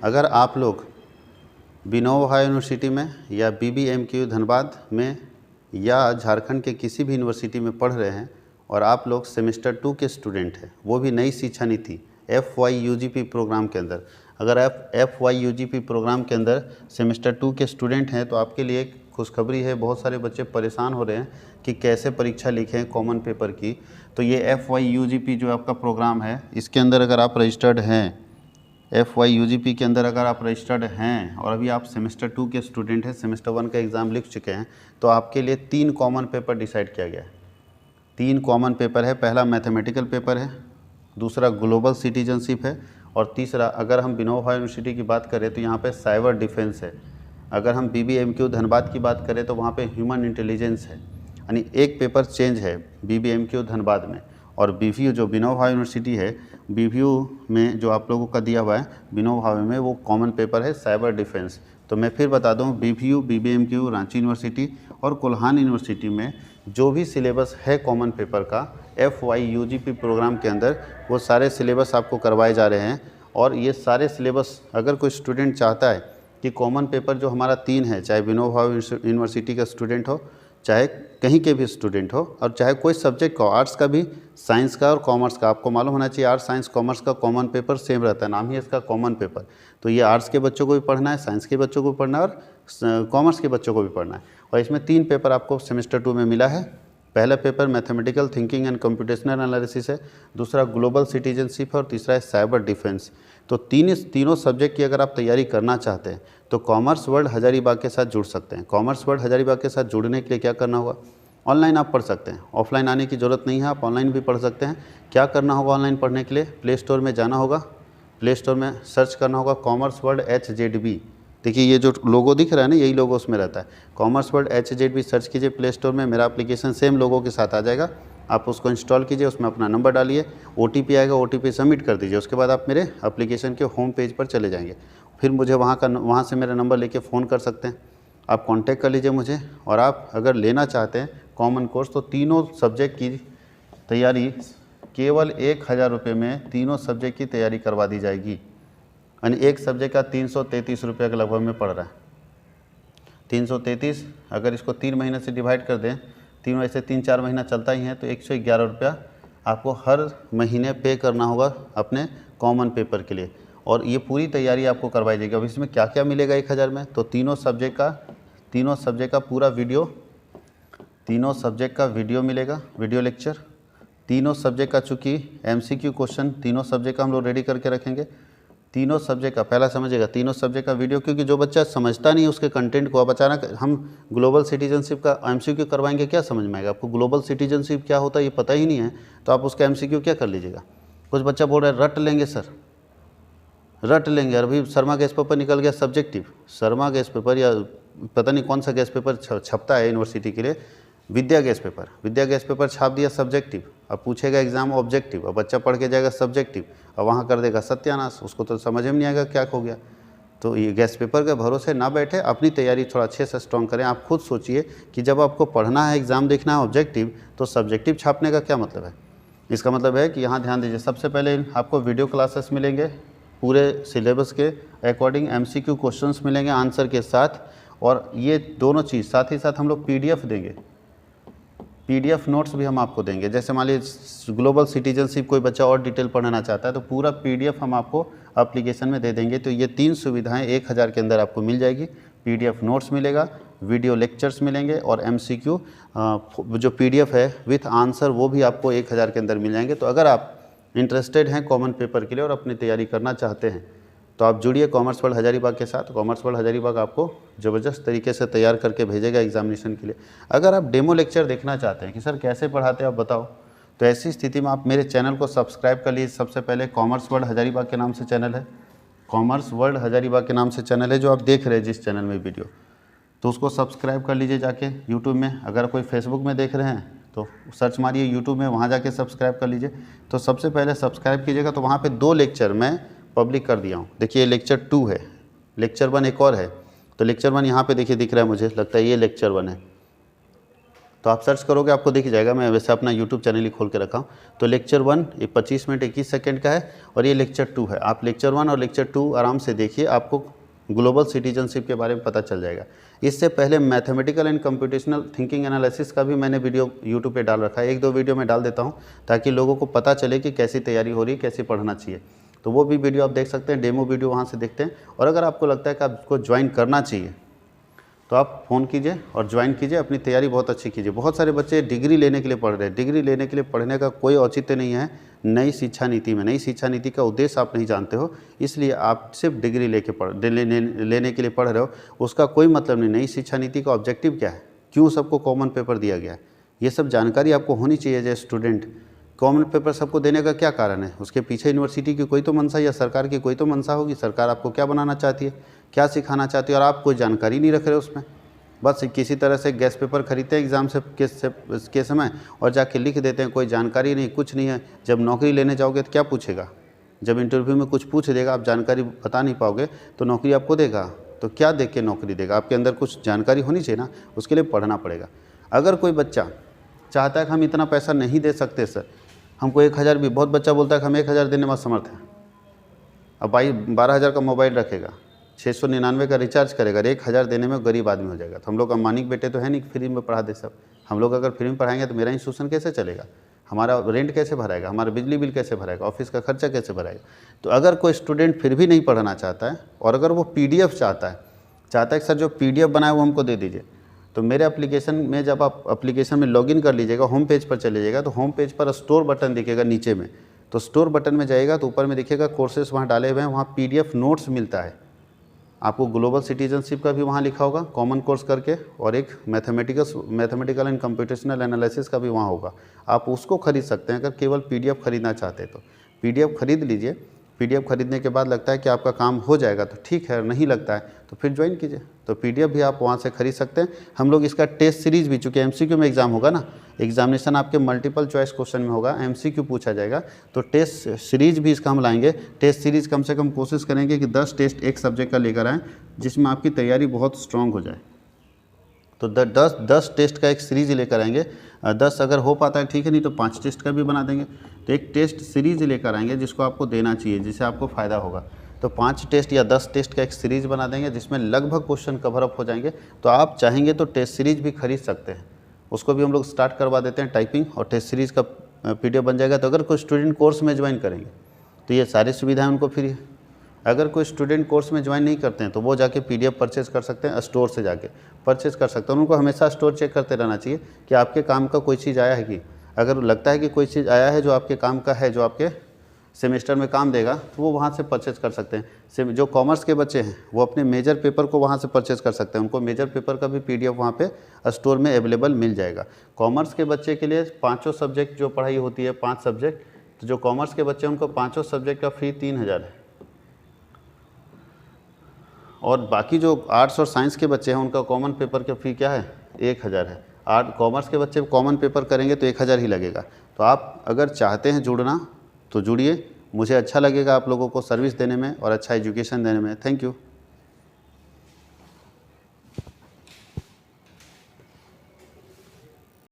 अगर आप लोग विनोबा यूनिवर्सिटी में या BBMQ धनबाद में या झारखंड के किसी भी यूनिवर्सिटी में पढ़ रहे हैं और आप लोग सेमेस्टर 2 के स्टूडेंट हैं, वो भी नई शिक्षा नीति FYUGP प्रोग्राम के अंदर, अगर आप FYUGP प्रोग्राम के अंदर सेमेस्टर 2 के स्टूडेंट हैं तो आपके लिए एक खुशखबरी है। बहुत सारे बच्चे परेशान हो रहे हैं कि कैसे परीक्षा लिखें कॉमन पेपर की। तो ये FYUGP जो आपका प्रोग्राम है, इसके अंदर अगर आप रजिस्टर्ड हैं, FYUGP के अंदर अगर आप रजिस्टर्ड हैं और अभी आप सेमेस्टर 2 के स्टूडेंट हैं, सेमेस्टर 1 का एग्ज़ाम लिख चुके हैं, तो आपके लिए 3 कॉमन पेपर डिसाइड किया गया है। 3 कॉमन पेपर है। पहला मैथमेटिकल पेपर है, दूसरा ग्लोबल सिटीजनशिप है और तीसरा, अगर हम विनोबा यूनिवर्सिटी की बात करें तो यहाँ पे साइबर डिफेंस है। अगर हम BBMQ धनबाद की बात करें तो वहाँ पे ह्यूमन इंटेलिजेंस है। यानी एक पेपर चेंज है BBMQ धनबाद में। और BVU जो विनोबा यूनिवर्सिटी है, BVU में जो आप लोगों का दिया हुआ है विनोबा में, वो कॉमन पेपर है साइबर डिफेंस। तो मैं फिर बता दूं, BVU, BBMQ, रांची यूनिवर्सिटी और कोल्हान यूनिवर्सिटी में जो भी सिलेबस है कॉमन पेपर का FYUGP प्रोग्राम के अंदर, वो सारे सिलेबस आपको करवाए जा रहे हैं। और ये सारे सिलेबस अगर कोई स्टूडेंट चाहता है कि कॉमन पेपर जो हमारा 3 है, चाहे विनोबा यूनिवर्सिटी का स्टूडेंट हो, चाहे कहीं के भी स्टूडेंट हो और चाहे कोई सब्जेक्ट का, आर्ट्स का भी, साइंस का और कॉमर्स का, आपको मालूम होना चाहिए आर्ट्स साइंस कॉमर्स का कॉमन पेपर सेम रहता है, नाम ही इसका कॉमन पेपर। तो ये आर्ट्स के बच्चों को भी पढ़ना है, साइंस के बच्चों को भी पढ़ना है और कॉमर्स के बच्चों को भी पढ़ना है। और इसमें 3 पेपर आपको सेमेस्टर 2 में मिला है। पहला paper mathematical thinking and computational analysis है, दूसरा ग्लोबल सिटीजनशिप है और तीसरा है साइबर डिफेंस। तो तीनों सब्जेक्ट की अगर आप तैयारी करना चाहते हैं तो कॉमर्स वर्ल्ड हजारीबाग के साथ जुड़ सकते हैं। कॉमर्स वर्ल्ड हजारीबाग के साथ जुड़ने के लिए क्या करना होगा, ऑनलाइन आप पढ़ सकते हैं, ऑफलाइन आने की ज़रूरत नहीं है, आप ऑनलाइन भी पढ़ सकते हैं। क्या करना होगा ऑनलाइन पढ़ने के लिए, प्ले स्टोर में जाना होगा, प्ले स्टोर में सर्च करना होगा कॉमर्स वर्ल्ड HZB। देखिए ये जो लोगो दिख रहा है ना, यही लोगो उसमें रहता है, कॉमर्स वर्ल्ड HZB सर्च कीजिए प्ले स्टोर में। मेरा एप्लीकेशन सेम लोगो के साथ आ जाएगा, आप उसको इंस्टॉल कीजिए, उसमें अपना नंबर डालिए, OTP आएगा, OTP सबमिट कर दीजिए। उसके बाद आप मेरे एप्लीकेशन के होम पेज पर चले जाएंगे। फिर मुझे वहाँ से मेरा नंबर लेके फ़ोन कर सकते हैं, आप कांटेक्ट कर लीजिए मुझे। और आप अगर लेना चाहते हैं कॉमन कोर्स तो तीनों सब्जेक्ट की तैयारी केवल 1000 रुपये में तीनों सब्जेक्ट की तैयारी करवा दी जाएगी। यानी एक सब्जेक्ट का 333 रुपये के लगभग में पड़ रहा है। 333 अगर इसको 3 महीने से डिवाइड कर दें, 3 वैसे 3-4 महीना चलता ही है, तो 111 रुपया आपको हर महीने पे करना होगा अपने कॉमन पेपर के लिए। और ये पूरी तैयारी आपको करवाई जाएगी। अब इसमें क्या क्या मिलेगा 1000 में, तो तीनों सब्जेक्ट का पूरा वीडियो, तीनों सब्जेक्ट का वीडियो मिलेगा, वीडियो लेक्चर। तीनों सब्जेक्ट का चूँकि MCQ क्वेश्चन तीनों सब्जेक्ट का हम लोग रेडी करके रखेंगे। तीनों सब्जेक्ट का, पहला समझिएगा, तीनों सब्जेक्ट का वीडियो, क्योंकि जो बच्चा समझता नहीं उसके कंटेंट को, अब अचानक हम ग्लोबल सिटीजनशिप का MCQ करवाएंगे, क्या समझ में आएगा आपको? ग्लोबल सिटीजनशिप क्या होता है ये पता ही नहीं है, तो आप उसका MCQ क्या कर लीजिएगा? कुछ बच्चा बोल रहा है रट लेंगे सर, रट लेंगे। अभी शर्मा गैस पेपर निकल गया सब्जेक्टिव, शर्मा गैस पेपर या पता नहीं कौन सा गैस पेपर छपता है यूनिवर्सिटी के लिए, विद्या गैस पेपर छाप दिया सब्जेक्टिव। अब पूछेगा एग्जाम ऑब्जेक्टिव, अब बच्चा पढ़ के जाएगा सब्जेक्टिव, अब वहाँ कर देगा सत्यानाश, उसको तो समझ में नहीं आएगा क्या हो गया। तो ये गैस पेपर के भरोसे ना बैठे, अपनी तैयारी थोड़ा अच्छे से स्ट्रॉन्ग करें। आप खुद सोचिए कि जब आपको पढ़ना है, एग्ज़ाम देखना है ऑब्जेक्टिव, तो सब्जेक्टिव छापने का क्या मतलब है? इसका मतलब है कि यहाँ ध्यान दीजिए, सबसे पहले आपको वीडियो क्लासेस मिलेंगे पूरे सिलेबस के अकॉर्डिंग, MCQ क्वेश्चंस मिलेंगे आंसर के साथ, और ये दोनों चीज़ साथ ही साथ हम लोग PDF देंगे, PDF नोट्स भी हम आपको देंगे। जैसे मान लीजिए ग्लोबल सिटीजनशिप कोई बच्चा और डिटेल पढ़ना चाहता है तो पूरा PDF हम आपको एप्लीकेशन में दे देंगे। तो ये 3 सुविधाएं 1000 के अंदर आपको मिल जाएगी। PDF नोट्स मिलेगा, वीडियो लेक्चर्स मिलेंगे और MCQ जो PDF है विथ आंसर वो भी आपको 1000 के अंदर मिल जाएंगे। तो अगर आप इंटरेस्टेड हैं कॉमन पेपर के लिए और अपनी तैयारी करना चाहते हैं तो आप जुड़िए कॉमर्स वर्ल्ड हजारीबाग के साथ। कॉमर्स वर्ल्ड हजारीबाग आपको ज़बरदस्त तरीके से तैयार करके भेजेगा एग्जामिनेशन के लिए। अगर आप डेमो लेक्चर देखना चाहते हैं कि सर कैसे पढ़ाते हैं आप बताओ, तो ऐसी स्थिति में आप मेरे चैनल को सब्सक्राइब कर लीजिए। सबसे पहले कॉमर्स वर्ल्ड हजारीबाग के नाम से चैनल है, कॉमर्स वर्ल्ड हजारीबाग के नाम से चैनल है जो आप देख रहे हैं जिस चैनल में वीडियो, तो उसको सब्सक्राइब कर लीजिए जाके यूट्यूब में। अगर कोई फेसबुक में देख रहे हैं तो सर्च मारिए यूट्यूब में, वहाँ जाके सब्सक्राइब कर लीजिए। तो सबसे पहले सब्सक्राइब कीजिएगा, तो वहाँ पे 2 लेक्चर मैं पब्लिक कर दिया हूँ। देखिए लेक्चर 2 है, लेक्चर 1 एक और है। तो लेक्चर 1 यहाँ पे देखिए दिख रहा है, मुझे लगता है ये लेक्चर 1 है। तो आप सर्च करोगे आपको दिख जाएगा। मैं वैसे अपना यूट्यूब चैनल ही खोल के रखा हूँ। तो लेक्चर 1 ये 25 मिनट 21 सेकंड का है और ये लेक्चर 2 है। आप लेक्चर 1 और लेक्चर 2 आराम से देखिए, आपको ग्लोबल सिटीजनशिप के बारे में पता चल जाएगा। इससे पहले mathematical and computational thinking analysis का भी मैंने वीडियो यूट्यूब पे डाल रखा है। 1-2 वीडियो में डाल देता हूँ ताकि लोगों को पता चले कि कैसी तैयारी हो रही है, कैसे पढ़ना चाहिए। तो वो भी वीडियो आप देख सकते हैं, डेमो वीडियो वहाँ से देखते हैं। और अगर आपको लगता है कि आपको ज्वाइन करना चाहिए तो आप फ़ोन कीजिए और ज्वाइन कीजिए, अपनी तैयारी बहुत अच्छी कीजिए। बहुत सारे बच्चे डिग्री लेने के लिए पढ़ रहे हैं। डिग्री लेने के लिए पढ़ने का कोई औचित्य नहीं है नई शिक्षा नीति में। नई शिक्षा नीति का उद्देश्य आप नहीं जानते हो, इसलिए आप सिर्फ डिग्री लेने के लिए पढ़ रहे हो। उसका कोई मतलब नहीं। नई शिक्षा नीति का ऑब्जेक्टिव क्या है, क्यों सबको कॉमन पेपर दिया गया है, ये सब जानकारी आपको होनी चाहिए। As a student common paper सबको देने का क्या कारण है, उसके पीछे यूनिवर्सिटी की कोई तो मंशा या सरकार की कोई तो मंशा होगी। सरकार आपको क्या बनाना चाहती है, क्या सिखाना चाहती है, और आप कोई जानकारी नहीं रख रहे उसमें। बस किसी तरह से गैस पेपर खरीदते हैं एग्ज़ाम के समय और जाके लिख देते हैं, कोई जानकारी नहीं, कुछ नहीं है। जब नौकरी लेने जाओगे तो क्या पूछेगा, जब इंटरव्यू में कुछ पूछ देगा, आप जानकारी बता नहीं पाओगे तो नौकरी आपको देगा। तो क्या देख के नौकरी देगा, आपके अंदर कुछ जानकारी होनी चाहिए ना, उसके लिए पढ़ना पड़ेगा। अगर कोई बच्चा चाहता है कि हम इतना पैसा नहीं दे सकते सर, हमको 1000 भी, बहुत बच्चा बोलता है कि हम 1000 देने में असमर्थ हैं। अब भाई 12,000 का मोबाइल रखेगा, 699 का रिचार्ज करेगा, 1000 देने में गरीब आदमी हो जाएगा। तो हम लोग अंबानी के बेटे तो है नहीं फ्री में पढ़ा दे सब। हम लोग अगर फ्री में पढ़ाएंगे तो मेरा इंस्टीट्यूशन कैसे चलेगा, हमारा रेंट कैसे भराएगा, हमारा बिजली बिल कैसे भराएगा, ऑफिस का खर्चा कैसे भराएगा। तो अगर कोई स्टूडेंट फिर भी नहीं पढ़ना चाहता है और अगर वो PDF चाहता है कि सर जो PDF बनाए वो हमको दे दीजिए, तो मेरे एप्लीकेशन में जब आप एप्लीकेशन में लॉगिन कर लीजिएगा, होम पेज पर चले जाइएगा, तो होम पेज पर स्टोर बटन दिखेगा नीचे में। तो स्टोर बटन में जाइएगा तो ऊपर में दिखेगा कोर्सेस वहाँ डाले हुए हैं, वहाँ PDF नोट्स मिलता है आपको। ग्लोबल सिटीजनशिप का भी वहाँ लिखा होगा कॉमन कोर्स करके, और एक मैथमेटिकल एंड कंप्यूटेशनल एनालिसिस का भी वहाँ होगा। आप उसको खरीद सकते हैं अगर केवल PDF खरीदना चाहते हैं तो। PDF खरीद लीजिए। PDF खरीदने के बाद लगता है कि आपका काम हो जाएगा तो ठीक है, नहीं लगता है तो फिर ज्वाइन कीजिए। तो PDF भी आप वहाँ से खरीद सकते हैं। हम लोग इसका टेस्ट सीरीज़ भी, चूँकि MCQ में एग्ज़ाम होगा ना, एग्जामिनेशन आपके मल्टीपल चॉइस क्वेश्चन में होगा, MCQ पूछा जाएगा, तो टेस्ट सीरीज़ भी इसका हम लाएंगे। टेस्ट सीरीज़ कम से कम कोशिश करेंगे कि 10 टेस्ट एक सब्जेक्ट का लेकर आएँ, जिसमें आपकी तैयारी बहुत स्ट्रॉन्ग हो जाए। तो 10 टेस्ट का एक सीरीज़ लेकर आएंगे। 10 अगर हो पाता है ठीक है, नहीं तो 5 टेस्ट का भी बना देंगे। तो एक टेस्ट सीरीज़ लेकर आएंगे जिसको आपको देना चाहिए, जिससे आपको फ़ायदा होगा। तो 5 टेस्ट या 10 टेस्ट का एक सीरीज़ बना देंगे जिसमें लगभग क्वेश्चन कवर अप हो जाएंगे। तो आप चाहेंगे तो टेस्ट सीरीज़ भी खरीद सकते हैं, उसको भी हम लोग स्टार्ट करवा देते हैं टाइपिंग, और टेस्ट सीरीज़ का PDF बन जाएगा। तो अगर कोई स्टूडेंट कोर्स में ज्वाइन करेंगे तो ये सारी सुविधाएं उनको फ्री है। अगर कोई स्टूडेंट कोर्स में ज्वाइन नहीं करते हैं तो वो जाके PDF परचेज कर सकते हैं, स्टोर से जाके परचेज कर सकते हैं। उनको हमेशा स्टोर चेक करते रहना चाहिए कि आपके काम का कोई चीज़ आया है कि, अगर लगता है कि कोई चीज़ आया है जो आपके काम का है, जो आपके सेमेस्टर में काम देगा, तो वो वहाँ से परचेज कर सकते हैं। जो कॉमर्स के बच्चे हैं वो अपने मेजर पेपर को वहाँ से परचेज कर सकते हैं, उनको मेजर पेपर का भी PDF वहाँ पे स्टोर में अवेलेबल मिल जाएगा। कॉमर्स के बच्चे के लिए 5 सब्जेक्ट जो पढ़ाई होती है, 5 सब्जेक्ट, तो जो कॉमर्स के बच्चे हैं उनको 5 सब्जेक्ट का फी 3000 है। और बाकी जो आर्ट्स और साइंस के बच्चे हैं उनका कॉमन पेपर का फ़ी क्या है, 1000 है। कॉमर्स के बच्चे कॉमन पेपर करेंगे तो 1000 ही लगेगा। तो आप अगर चाहते हैं जुड़ना तो जुड़िए, मुझे अच्छा लगेगा आप लोगों को सर्विस देने में और अच्छा एजुकेशन देने में। Thank you.